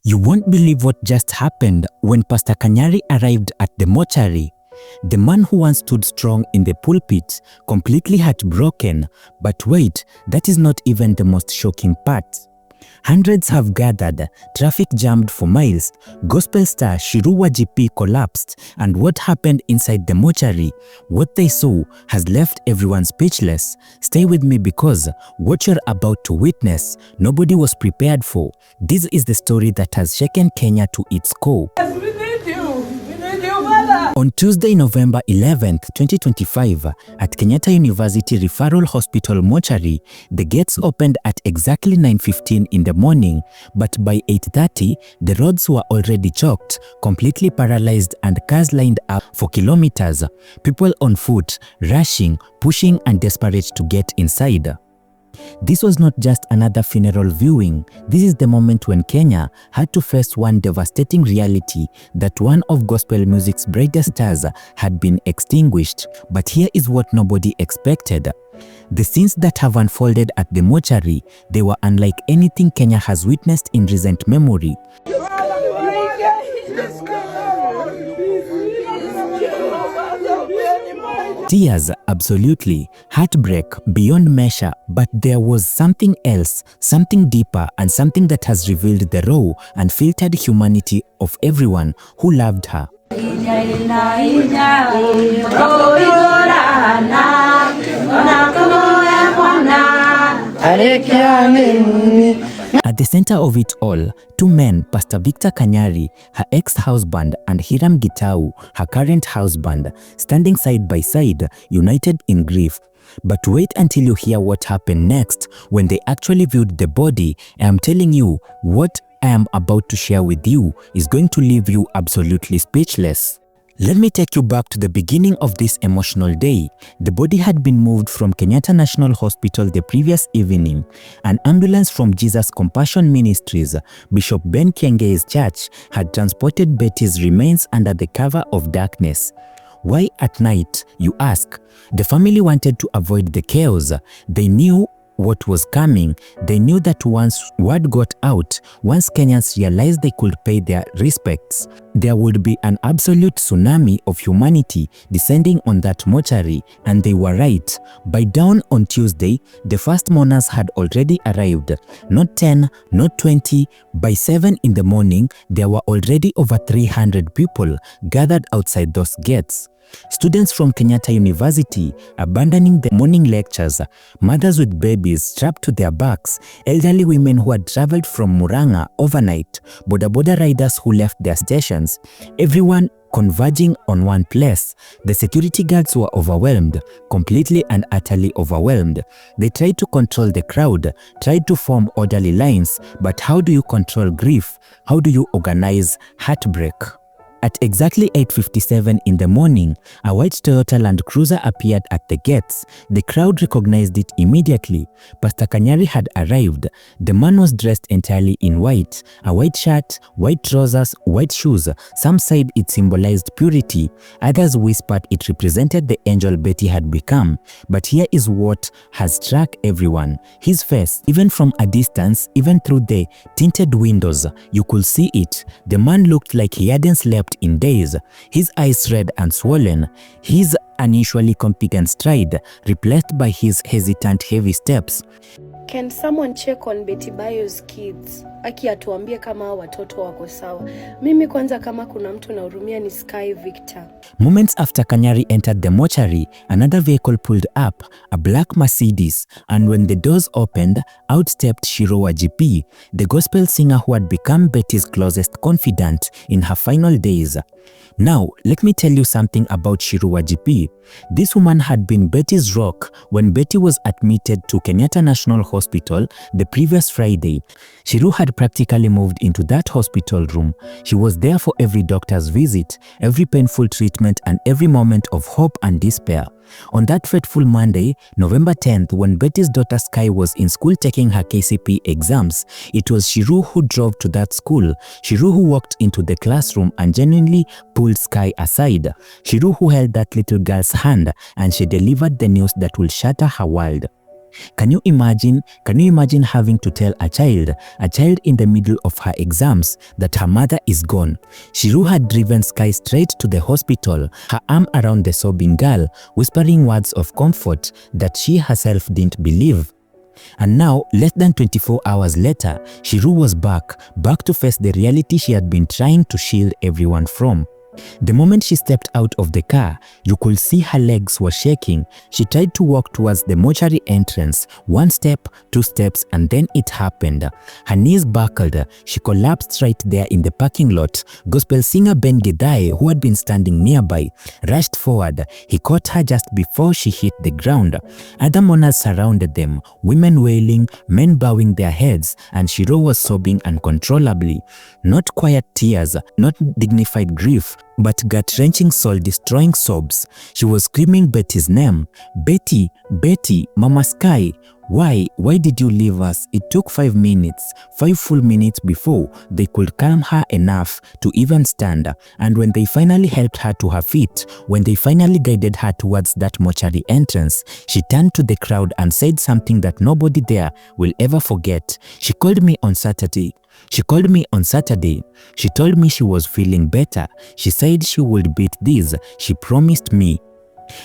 You won't believe what just happened when Pastor Kanyari arrived at the mortuary. The man who once stood strong in the pulpit, completely heartbroken. But wait, that is not even the most shocking part. Hundreds have gathered, traffic jammed for miles, gospel star Shirua GP collapsed, and what happened inside the mortuary, what they saw, has left everyone speechless. Stay with me because what you're about to witness, nobody was prepared for. This is the story that has shaken Kenya to its core. On Tuesday, November 11th, 2025, at Kenyatta University Referral Hospital mortuary, the gates opened at exactly 9:15 in the morning, but by 8:30, the roads were already choked, completely paralyzed, and cars lined up for kilometers, people on foot, rushing, pushing, and desperate to get inside. This was not just another funeral viewing. This is the moment when Kenya had to face one devastating reality, that one of gospel music's brightest stars had been extinguished. But here is what nobody expected. The scenes that have unfolded at the mortuary, they were unlike anything Kenya has witnessed in recent memory. Tears, absolutely, heartbreak beyond measure, but there was something else, something deeper, and something that has revealed the raw, unfiltered humanity of everyone who loved her. At the center of it all, two men, Pastor Victor Kanyari, her ex-husband, and Hiram Gitau, her current husband, standing side by side, united in grief. But wait until you hear what happened next when they actually viewed the body. I am telling you, what I am about to share with you is going to leave you absolutely speechless. Let me take you back to the beginning of this emotional day. The body had been moved from Kenyatta National Hospital the previous evening. An ambulance from Jesus Compassion Ministries, Bishop Ben Kienge's church, had transported Betty's remains under the cover of darkness. Why at night, you ask? The family wanted to avoid the chaos. They knew what was coming. They knew that once word got out, once Kenyans realized they could pay their respects, there would be an absolute tsunami of humanity descending on that mortuary, and they were right. By dawn on Tuesday, the first mourners had already arrived. Not 10, not 20, by 7 in the morning, there were already over 300 people gathered outside those gates. Students from Kenyatta University abandoning the morning lectures, mothers with babies strapped to their backs, elderly women who had traveled from Murang'a overnight, boda riders who left their stations, everyone converging on one place. The security guards were overwhelmed, completely and utterly overwhelmed. They tried to control the crowd, tried to form orderly lines, but how do you control grief? How do you organize heartbreak? At exactly 8:57 in the morning, a white Toyota Land Cruiser appeared at the gates. The crowd recognized it immediately. Pastor Kanyari had arrived. The man was dressed entirely in white, a white shirt, white trousers, white shoes. Some said it symbolized purity. Others whispered it represented the angel Betty had become. But here is what has struck everyone. His face, even from a distance, even through the tinted windows, you could see it. The man looked like he hadn't slept in days, his eyes red and swollen, his unusually confident stride replaced by his hesitant heavy steps. Can someone check on Betty Bayo's kids? Aki atuambie kama watoto wako sawa. Mimi kwanza kama kuna mtu nahurumia ni Sky Victor. Moments after Kanyari entered the mortuary, another vehicle pulled up, a black Mercedes, and when the doors opened, out stepped Shirua GP, the gospel singer who had become Betty's closest confidant in her final days. Now, let me tell you something about Shirua GP. This woman had been Betty's rock when Betty was admitted to Kenyatta National Hospital the previous Friday. Shiru had practically moved into that hospital room. She was there for every doctor's visit, every painful treatment, and every moment of hope and despair. On that fateful Monday, November 10th, when Betty's daughter Sky was in school taking her KCPE exams, it was Shiru who drove to that school. Shiru who walked into the classroom and genuinely pulled Sky aside. Shiru who held that little girl's hand, and she delivered the news that will shatter her world. Can you imagine having to tell a child in the middle of her exams that her mother is gone? Shiru had driven Sky straight to the hospital, her arm around the sobbing girl, whispering words of comfort that she herself didn't believe. And now, less than 24 hours later, Shiru was back to face the reality she had been trying to shield everyone from. The moment she stepped out of the car, you could see her legs were shaking. She tried to walk towards the mortuary entrance, 1 step, 2 steps, and then it happened. Her knees buckled. She collapsed right there in the parking lot. Gospel singer Ben Gedai, who had been standing nearby, rushed forward. He caught her just before she hit the ground. Other mourners surrounded them, women wailing, men bowing their heads, and Shiru was sobbing uncontrollably. Not quiet tears, not dignified grief, but gut-wrenching, soul-destroying sobs. She was screaming Betty's name. Betty, Betty, Mama Sky. Why did you leave us? It took 5 minutes, 5 full minutes before they could calm her enough to even stand. And when they finally helped her to her feet, when they finally guided her towards that mortuary entrance, she turned to the crowd and said something that nobody there will ever forget. She called me on Saturday. She told me she was feeling better. She said she would beat this. She promised me.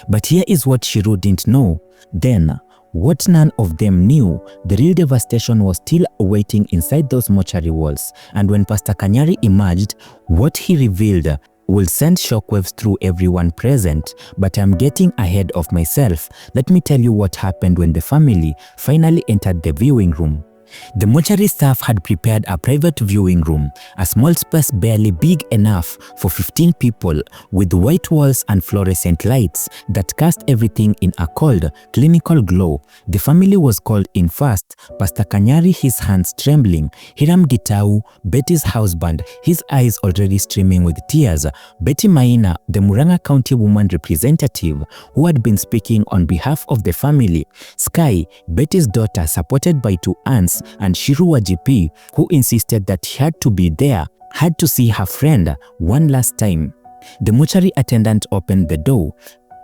But here is what Shiru didn't know. Then, what none of them knew, the real devastation was still waiting inside those mortuary walls. And when Pastor Kanyari emerged, what he revealed will send shockwaves through everyone present. But I'm getting ahead of myself. Let me tell you what happened when the family finally entered the viewing room. The mortuary staff had prepared a private viewing room, a small space barely big enough for 15 people, with white walls and fluorescent lights that cast everything in a cold, clinical glow. The family was called in first. Pastor Kanyari, his hands trembling. Hiram Gitau, Betty's husband, his eyes already streaming with tears. Betty Maina, the Murang'a County woman representative, who had been speaking on behalf of the family. Sky, Betty's daughter, supported by 2 aunts, and Shirua GP, who insisted that she had to be there, had to see her friend one last time. The mortuary attendant opened the door.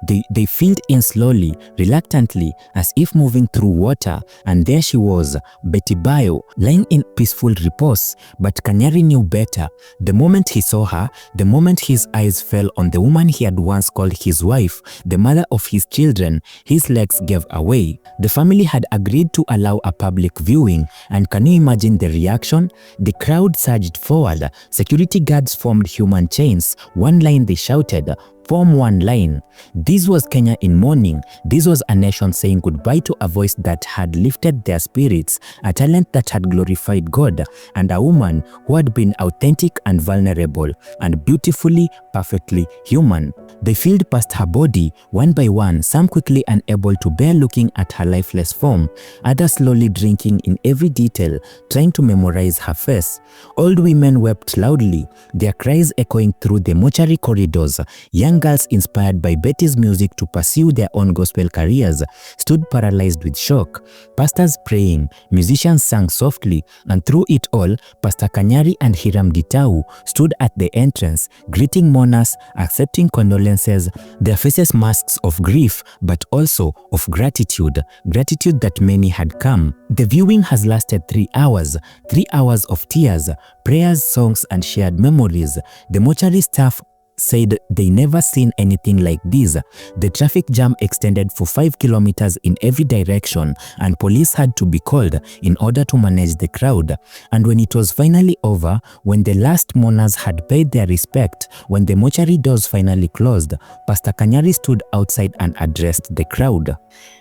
They filed in slowly, reluctantly, as if moving through water, and there she was, Betty Bayo, lying in peaceful repose. But Kanyari knew better. The moment he saw her, the moment his eyes fell on the woman he had once called his wife, the mother of his children, his legs gave away. The family had agreed to allow a public viewing, and can you imagine the reaction? The crowd surged forward. Security guards formed human chains. One line they shouted, "Form one line." This was Kenya in mourning. This was a nation saying goodbye to a voice that had lifted their spirits, a talent that had glorified God, and a woman who had been authentic and vulnerable, and beautifully, perfectly human. They filed past her body, one by one, some quickly unable to bear looking at her lifeless form, others slowly drinking in every detail, trying to memorize her face. Old women wept loudly, their cries echoing through the mortuary corridors. Young girls inspired by Betty's music to pursue their own gospel careers stood paralyzed with shock. Pastors praying, musicians sang softly, and through it all, Pastor Kanyari and Hiram Gitau stood at the entrance, greeting mourners, accepting condolences, their faces masks of grief, but also of gratitude that many had come. The viewing has lasted 3 hours, 3 hours of tears, prayers, songs, and shared memories. The mortuary staff said they never seen anything like this. The traffic jam extended for 5 kilometers in every direction, and police had to be called in order to manage the crowd. And when it was finally over, when the last mourners had paid their respect, when the mortuary doors finally closed, Pastor Kanyari stood outside and addressed the crowd.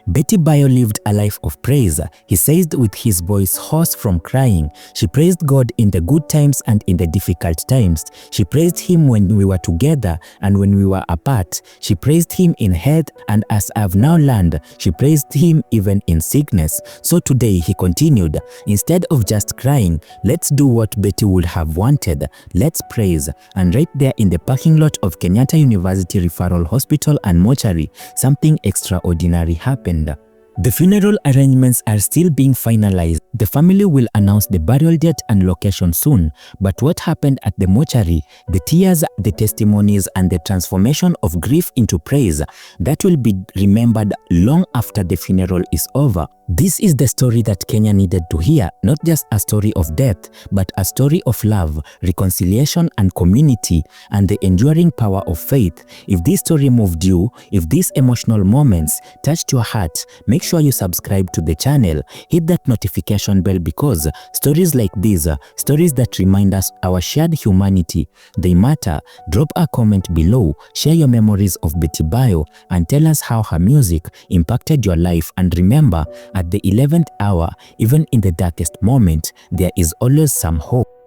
Betty Bayo lived a life of praise. He said with his voice hoarse from crying. She praised God in the good times and in the difficult times. She praised Him when we were together and when we were apart. She praised Him in health, and as I've now learned, she praised Him even in sickness. So today, he continued, instead of just crying, let's do what Betty would have wanted. Let's praise. And right there in the parking lot of Kenyatta University Referral Hospital and Mortuary, something extraordinary happened. The funeral arrangements are still being finalized. The family will announce the burial date and location soon, but what happened at the mortuary, the tears, the testimonies, and the transformation of grief into praise, that will be remembered long after the funeral is over. This is the story that Kenya needed to hear, not just a story of death, but a story of love, reconciliation, and community, and the enduring power of faith. If this story moved you, if these emotional moments touched your heart, make sure you subscribe to the channel, hit that notification bell, because stories like these, stories that remind us our shared humanity, they matter. Drop a comment below, share your memories of Betty Bayo, and tell us how her music impacted your life. And remember, at the 11th hour, even in the darkest moment, there is always some hope.